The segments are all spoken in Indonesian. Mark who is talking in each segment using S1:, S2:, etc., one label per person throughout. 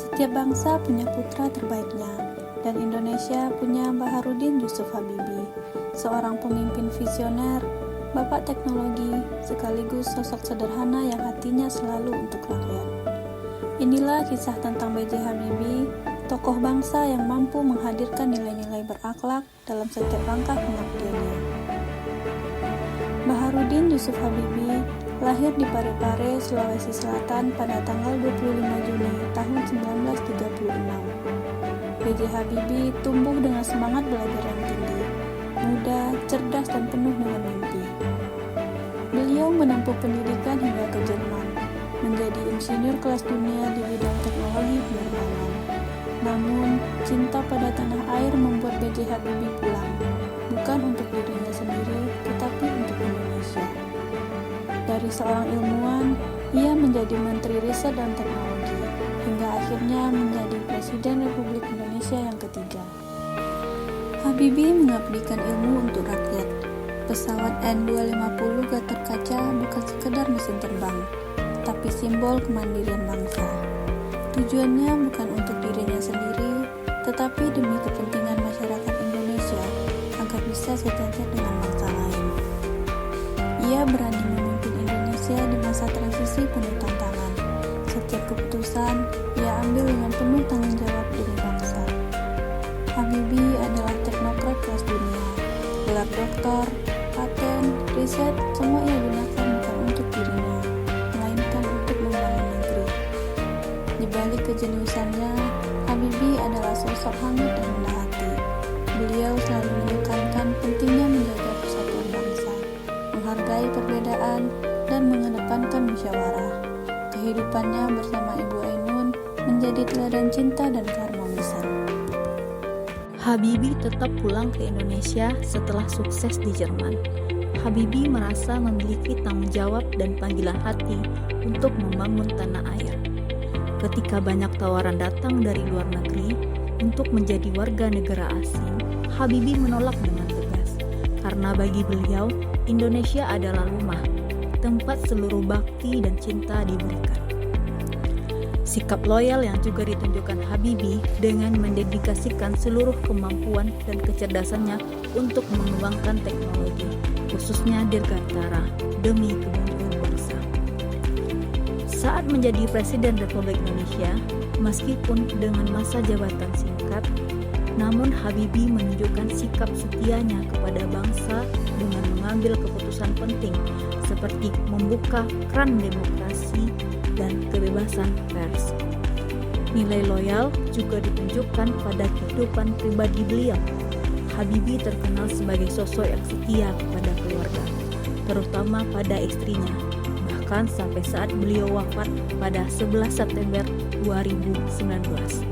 S1: Setiap bangsa punya putra terbaiknya, dan Indonesia punya Baharudin Yusuf Habibie, seorang pemimpin visioner, bapak teknologi, sekaligus sosok sederhana yang hatinya selalu untuk rakyat. Inilah kisah tentang B.J. Habibie, tokoh bangsa yang mampu menghadirkan nilai-nilai berakhlak dalam setiap langkah pengabdiannya. Baharudin Yusuf Habibie lahir di Parepare, Sulawesi Selatan pada tanggal 25 Juni tahun 1936. B.J. Habibie tumbuh dengan semangat belajar yang tinggi, muda, cerdas, dan penuh dengan mimpi. Beliau menempuh pendidikan hingga ke Jerman, menjadi insinyur kelas dunia di bidang teknologi penerbangan. Namun, cinta pada tanah air membuat B.J. Habibie pulang, bukan untuk dirinya sendiri, tetapi untuk Indonesia. Dari seorang ilmuwan, ia menjadi Menteri Riset dan Teknologi, hingga akhirnya menjadi Presiden Republik Indonesia yang ketiga. Habibie mengabdikan ilmu untuk rakyat. Pesawat N250 Gatot Kaca bukan sekedar mesin terbang, tapi simbol kemandirian bangsa. Tujuannya bukan untuk dirinya sendiri, tetapi demi kepentingan masyarakat Indonesia agar bisa sejajar dengan bangsa lain. Ia berani memimpin Indonesia di masa transisi penuh tantangan. Setiap keputusan ia ambil dengan penuh tanggung jawab demi bangsa. Habibie adalah teknokrat kelas dunia. Gelar doktor, paten, riset, semua ia gunakan bukan untuk dirinya, melainkan untuk membangun negeri. Di balik kejeniusannya, Habibie adalah sosok hangat dan rendah hati. Beliau selalu menekankan pentingnya menjaga persatuan bangsa, menghargai perbedaan, dan mengedepankan musyawarah. Kehidupannya bersama Ibu Ainun menjadi teladan cinta dan keharmonisan.
S2: Habibie tetap pulang ke Indonesia setelah sukses di Jerman. Habibie merasa memiliki tanggung jawab dan panggilan hati untuk membangun tanah air. Ketika banyak tawaran datang dari luar negeri untuk menjadi warga negara asing, Habibie menolak dengan tegas. Karena bagi beliau, Indonesia adalah rumah, tempat seluruh bakti dan cinta diberikan. Sikap loyal yang juga ditunjukkan Habibie dengan mendedikasikan seluruh kemampuan dan kecerdasannya untuk mengembangkan teknologi, khususnya dirgantara, demi kemajuan bangsa. Saat menjadi Presiden Republik Indonesia, meskipun dengan masa jabatan singkat, namun Habibie menunjukkan sikap setianya kepada bangsa dengan mengambil keputusan penting seperti membuka keran demokrasi dan kebebasan pers. Nilai loyal juga ditunjukkan pada kehidupan pribadi beliau. Habibie terkenal sebagai sosok yang setia kepada keluarga, terutama pada istrinya, bahkan sampai saat beliau wafat pada 11 September 2019.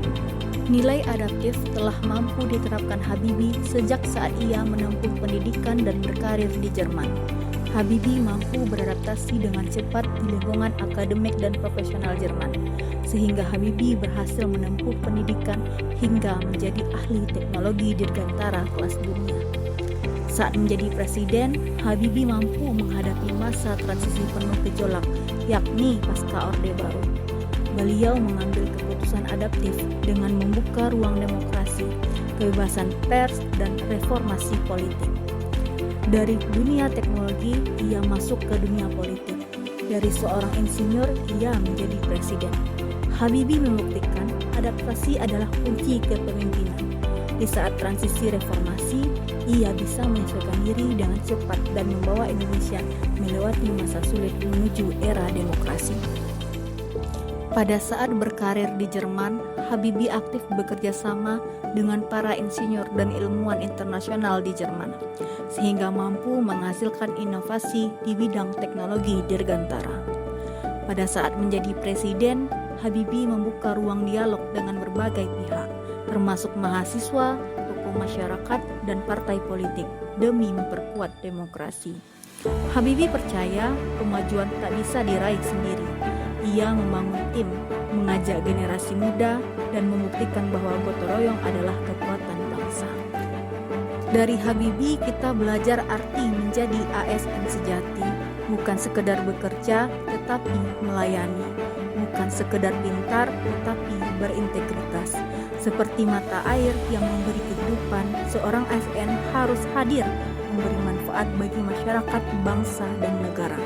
S2: Nilai adaptif telah mampu diterapkan Habibie sejak saat ia menempuh pendidikan dan berkarir di Jerman. Habibie mampu beradaptasi dengan cepat di lingkungan akademik dan profesional Jerman, sehingga Habibie berhasil menempuh pendidikan hingga menjadi ahli teknologi dirgantara kelas dunia. Saat menjadi presiden, Habibie mampu menghadapi masa transisi penuh gejolak, yakni pasca Orde Baru. Beliau mengambil keputusan adaptif dengan membuka ruang demokrasi, kebebasan pers, dan reformasi politik. Dari dunia teknologi, ia masuk ke dunia politik. Dari seorang insinyur, ia menjadi presiden. Habibie membuktikan adaptasi adalah kunci kepemimpinan. Di saat transisi reformasi, ia bisa menyesuaikan diri dengan cepat dan membawa Indonesia melewati masa sulit menuju era demokrasi. Pada saat berkarir di Jerman, Habibie aktif bekerja sama dengan para insinyur dan ilmuwan internasional di Jerman, sehingga mampu menghasilkan inovasi di bidang teknologi dirgantara. Pada saat menjadi presiden, Habibie membuka ruang dialog dengan berbagai pihak, termasuk mahasiswa, tokoh masyarakat, dan partai politik, demi memperkuat demokrasi. Habibie percaya kemajuan tak bisa diraih sendiri. Ia membangun tim, mengajak generasi muda, dan membuktikan bahwa gotong royong adalah kekuatan bangsa. Dari Habibie kita belajar arti menjadi ASN sejati, bukan sekedar bekerja, tetapi melayani. bukan sekedar pintar tetapi berintegritas. Seperti mata air yang memberi kehidupan, seorang ASN harus hadir memberi manfaat bagi masyarakat, bangsa, dan negara.